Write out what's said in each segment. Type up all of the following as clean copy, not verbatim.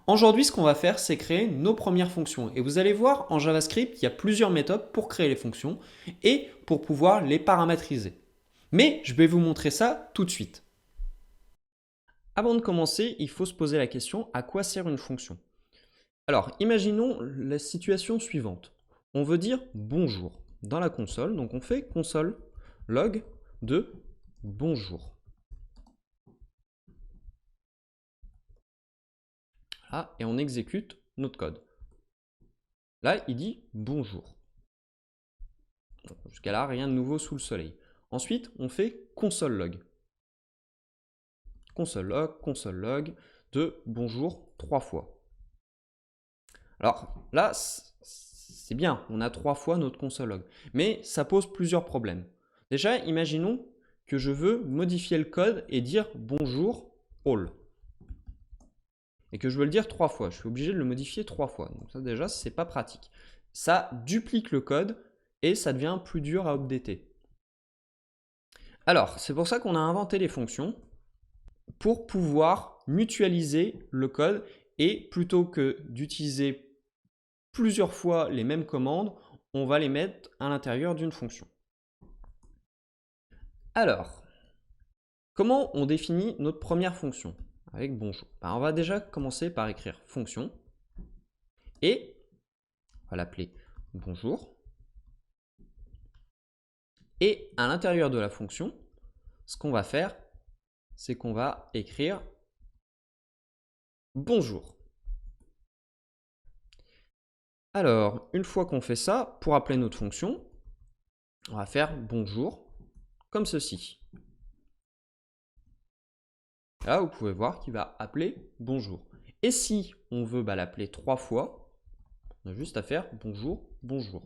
Aujourd'hui, ce qu'on va faire, c'est créer nos premières fonctions. Et vous allez voir, en JavaScript, il y a plusieurs méthodes pour créer les fonctions et pour pouvoir les paramétriser. Mais je vais vous montrer ça tout de suite. Avant de commencer, il faut se poser la question, à quoi sert une fonction? Alors, imaginons la situation suivante. On veut dire bonjour dans la console, donc on fait console log de bonjour. Là, et on exécute notre code. Là, il dit bonjour. Jusqu'à là, rien de nouveau sous le soleil. Ensuite, on fait console log. Console log de bonjour 3 fois. Alors là, c'est bien, on a 3 fois notre console log. Mais ça pose plusieurs problèmes. Déjà, imaginons que je veux modifier le code et dire bonjour all. Et que je veux le dire 3 fois. Je suis obligé de le modifier 3 fois. Donc ça déjà, c'est pas pratique. Ça duplique le code et ça devient plus dur à updater. Alors, c'est pour ça qu'on a inventé les fonctions pour pouvoir mutualiser le code et plutôt que d'utiliser plusieurs fois les mêmes commandes, on va les mettre à l'intérieur d'une fonction. Alors, comment on définit notre première fonction avec bonjour? On va déjà commencer par écrire fonction et on va l'appeler bonjour. Et à l'intérieur de la fonction, ce qu'on va faire, c'est qu'on va écrire bonjour. Alors, une fois qu'on fait ça, pour appeler notre fonction, on va faire bonjour comme ceci. Là, vous pouvez voir qu'il va appeler bonjour. Et si on veut l'appeler 3 fois, on a juste à faire bonjour, bonjour.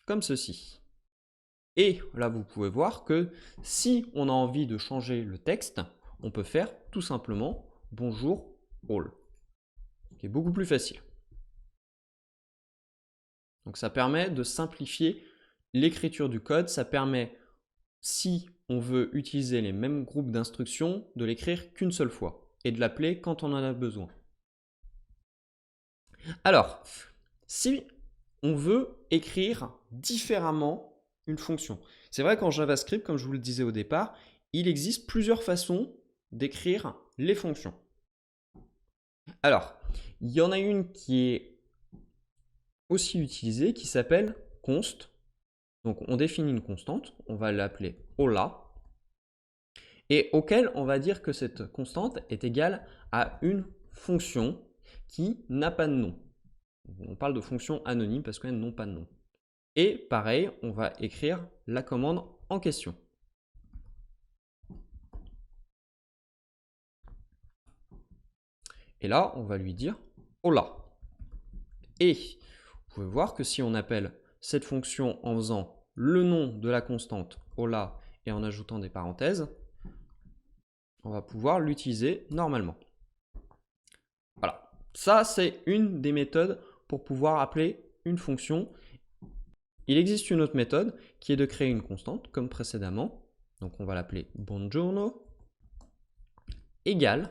Comme ceci. Et là, vous pouvez voir que si on a envie de changer le texte, on peut faire tout simplement bonjour all, qui est beaucoup plus facile. Donc ça permet de simplifier l'écriture du code, ça permet, si on veut utiliser les mêmes groupes d'instructions, de l'écrire qu'une seule fois et de l'appeler quand on en a besoin. Alors, si on veut écrire différemment une fonction, c'est vrai qu'en JavaScript, comme je vous le disais au départ, il existe plusieurs façons d'écrire les fonctions. Alors, il y en a une qui est aussi utilisée qui s'appelle const. Donc, on définit une constante, on va l'appeler hola, et auquel on va dire que cette constante est égale à une fonction qui n'a pas de nom. On parle de fonctions anonymes parce qu'elles n'ont pas de nom. Et pareil, on va écrire la commande en question. Et là, on va lui dire hola. Et vous pouvez voir que si on appelle cette fonction en faisant le nom de la constante hola et en ajoutant des parenthèses, on va pouvoir l'utiliser normalement. Voilà, ça c'est une des méthodes pour pouvoir appeler une fonction. Il existe une autre méthode qui est de créer une constante comme précédemment. Donc on va l'appeler buongiorno égale,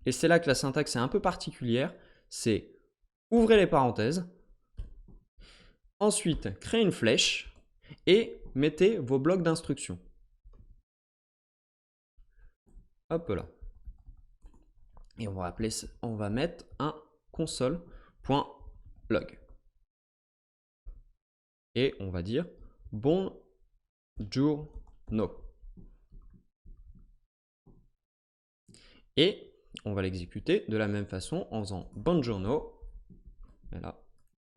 et c'est là que la syntaxe est un peu particulière, c'est ouvrez les parenthèses, ensuite créez une flèche et mettez vos blocs d'instructions. Hop là. Et on va mettre un console.log. Et on va dire bonjourno. Et on va l'exécuter de la même façon en faisant buongiorno. Et là,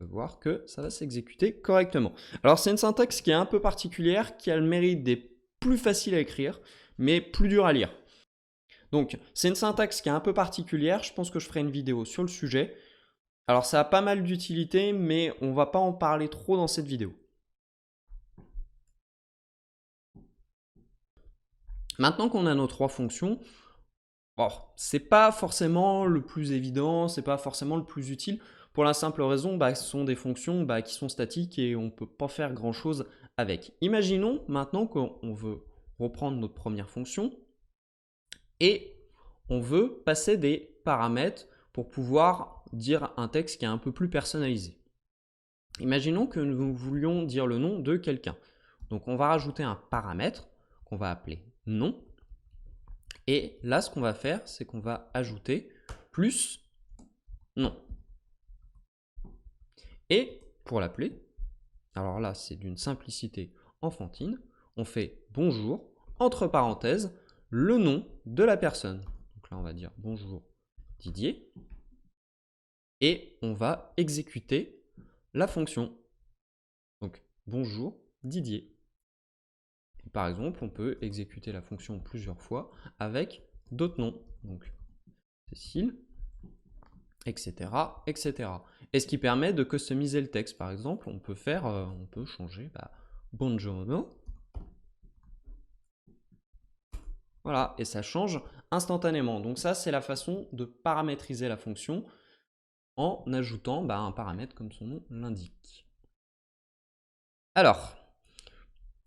on peut voir que ça va s'exécuter correctement. Alors, c'est une syntaxe qui est un peu particulière, qui a le mérite d'être plus facile à écrire, mais plus dur à lire. Donc, c'est une syntaxe qui est un peu particulière. Je pense que je ferai une vidéo sur le sujet. Alors, ça a pas mal d'utilité, mais on ne va pas en parler trop dans cette vidéo. Maintenant qu'on a nos 3 fonctions, bon, c'est pas forcément le plus évident, c'est pas forcément le plus utile, pour la simple raison ce sont des fonctions qui sont statiques et on ne peut pas faire grand chose avec. Imaginons maintenant qu'on veut reprendre notre première fonction et on veut passer des paramètres pour pouvoir dire un texte qui est un peu plus personnalisé. Imaginons que nous voulions dire le nom de quelqu'un. Donc on va rajouter un paramètre qu'on va appeler nom. Et là, ce qu'on va faire, c'est qu'on va ajouter plus nom. Et pour l'appeler, alors là, c'est d'une simplicité enfantine, on fait bonjour, entre parenthèses, le nom de la personne. Donc là, on va dire bonjour Didier. Et on va exécuter la fonction. Donc bonjour Didier. Et par exemple, on peut exécuter la fonction plusieurs fois avec d'autres noms. Donc Cécile, etc., etc. Et ce qui permet de customiser le texte. Par exemple, on peut changer buongiorno. Voilà, et ça change instantanément. Donc ça, c'est la façon de paramétriser la fonction en ajoutant un paramètre comme son nom l'indique. Alors,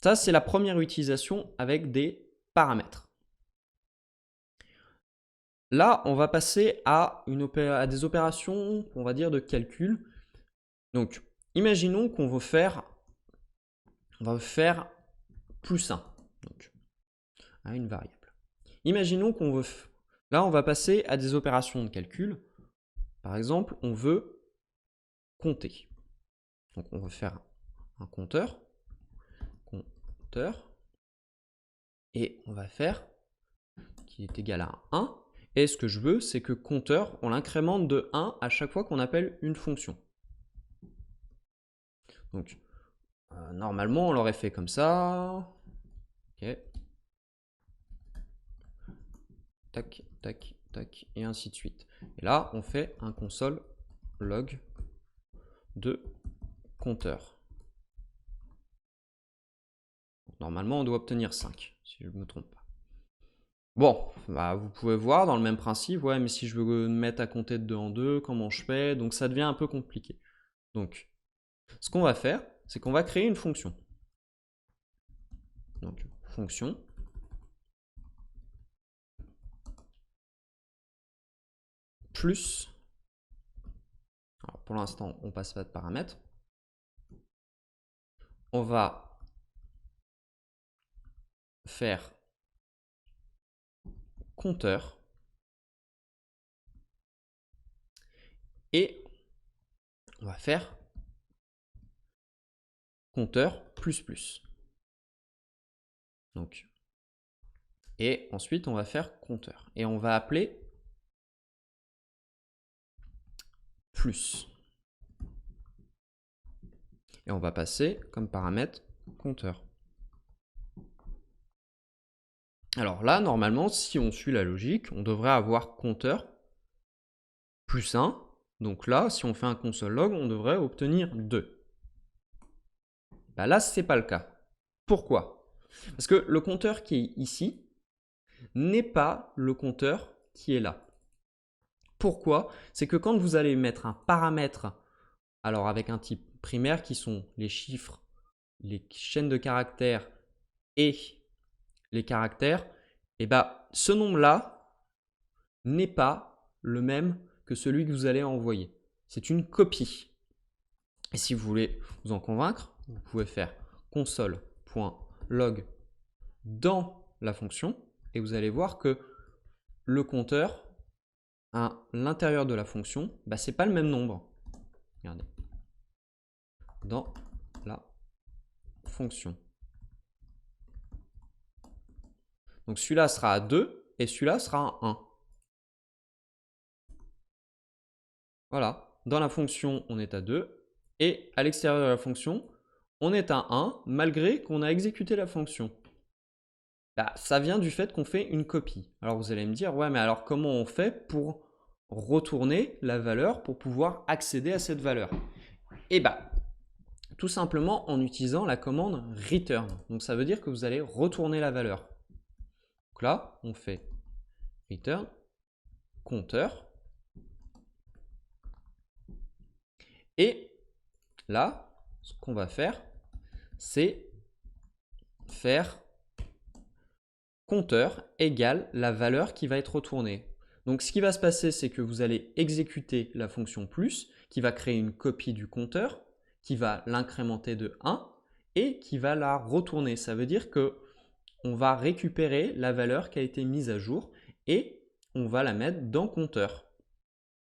ça, c'est la première utilisation avec des paramètres. Là, on va passer à des opérations, on va dire, de calcul. Donc, imaginons qu'on veut faire plus 1, donc, à une variable. Imaginons qu'on veut... Là, on va passer à des opérations de calcul. Par exemple, on veut compter. Donc, on veut faire un compteur. Et on va faire qui est égal à 1. Et ce que je veux, c'est que compteur, on l'incrémente de 1 à chaque fois qu'on appelle une fonction. Donc, normalement, on l'aurait fait comme ça. Ok. Tac, tac, tac, et ainsi de suite. Et là, on fait un console log de compteur. Normalement, on doit obtenir 5, si je ne me trompe pas. Bon, vous pouvez voir dans le même principe, ouais, mais si je veux me mettre à compter de 2 en 2, comment je fais? Donc ça devient un peu compliqué. Donc, ce qu'on va faire, c'est qu'on va créer une fonction. Donc, fonction plus, alors pour l'instant, on passe pas de paramètres. On va faire compteur et on va faire compteur plus plus. Donc, et ensuite, on va faire compteur. Et on va appeler plus. Et on va passer comme paramètre compteur. Alors là, normalement, si on suit la logique, on devrait avoir compteur plus 1. Donc là, si on fait un console log, on devrait obtenir 2. Là, ce n'est pas le cas. Pourquoi? Parce que le compteur qui est ici n'est pas le compteur qui est là. Pourquoi? C'est que quand vous allez mettre un paramètre, alors avec un type primaire qui sont les chiffres, les chaînes de caractères et les caractères, et ce nombre-là n'est pas le même que celui que vous allez envoyer. C'est une copie. Et si vous voulez vous en convaincre, vous pouvez faire console.log dans la fonction et vous allez voir que le compteur à l'intérieur de la fonction, c'est pas le même nombre. Regardez. Dans la fonction. Donc celui-là sera à 2 et celui-là sera à 1. Voilà. Dans la fonction, on est à 2 et à l'extérieur de la fonction, on est à 1 malgré qu'on a exécuté la fonction. Ça vient du fait qu'on fait une copie. Alors vous allez me dire, ouais, mais alors comment on fait pour retourner la valeur pour pouvoir accéder à cette valeur? Et tout simplement en utilisant la commande return. Donc ça veut dire que vous allez retourner la valeur. Donc là, on fait return compteur. Et là, ce qu'on va faire, c'est faire compteur égale la valeur qui va être retournée. Donc ce qui va se passer, c'est que vous allez exécuter la fonction plus, qui va créer une copie du compteur, qui va l'incrémenter de 1 et qui va la retourner. Ça veut dire que on va récupérer la valeur qui a été mise à jour et on va la mettre dans compteur.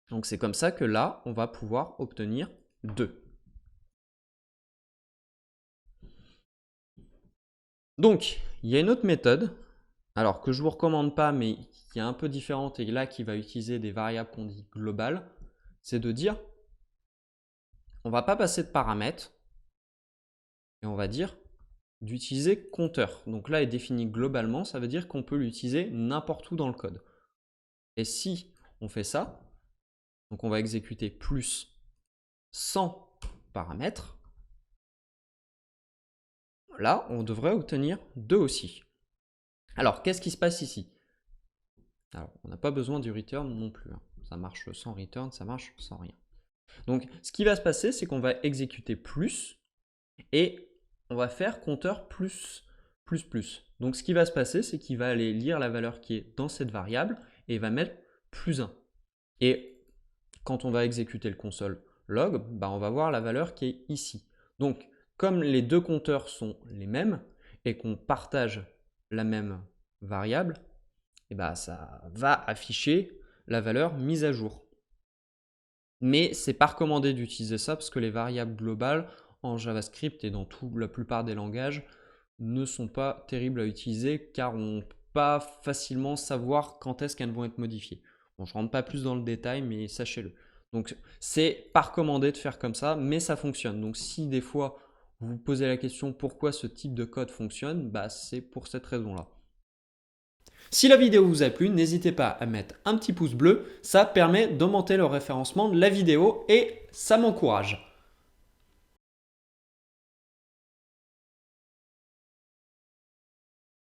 Donc c'est comme ça que là, on va pouvoir obtenir 2. Donc, il y a une autre méthode, alors que je ne vous recommande pas, mais qui est un peu différente et là qui va utiliser des variables qu'on dit globales, c'est de dire, on ne va pas passer de paramètres et on va dire d'utiliser compteur. Donc là, il est défini globalement, ça veut dire qu'on peut l'utiliser n'importe où dans le code. Et si on fait ça, donc on va exécuter plus sans paramètres, là, on devrait obtenir 2 aussi. Alors, qu'est-ce qui se passe ici? Alors, on n'a pas besoin du return non plus. Ça marche sans return, ça marche sans rien. Donc, ce qui va se passer, c'est qu'on va exécuter plus et on va faire compteur plus. Donc, ce qui va se passer, c'est qu'il va aller lire la valeur qui est dans cette variable et il va mettre plus 1. Et quand on va exécuter le console log, on va voir la valeur qui est ici. Donc, comme les deux compteurs sont les mêmes et qu'on partage la même variable, ça va afficher la valeur mise à jour. Mais c'est pas recommandé d'utiliser ça parce que les variables globales en JavaScript et dans la plupart des langages ne sont pas terribles à utiliser car on ne peut pas facilement savoir quand est-ce qu'elles vont être modifiées. Bon, je ne rentre pas plus dans le détail, mais sachez-le. Donc, c'est pas recommandé de faire comme ça, mais ça fonctionne. Donc, si des fois vous vous posez la question pourquoi ce type de code fonctionne, c'est pour cette raison-là. Si la vidéo vous a plu, n'hésitez pas à mettre un petit pouce bleu, ça permet d'augmenter le référencement de la vidéo et ça m'encourage.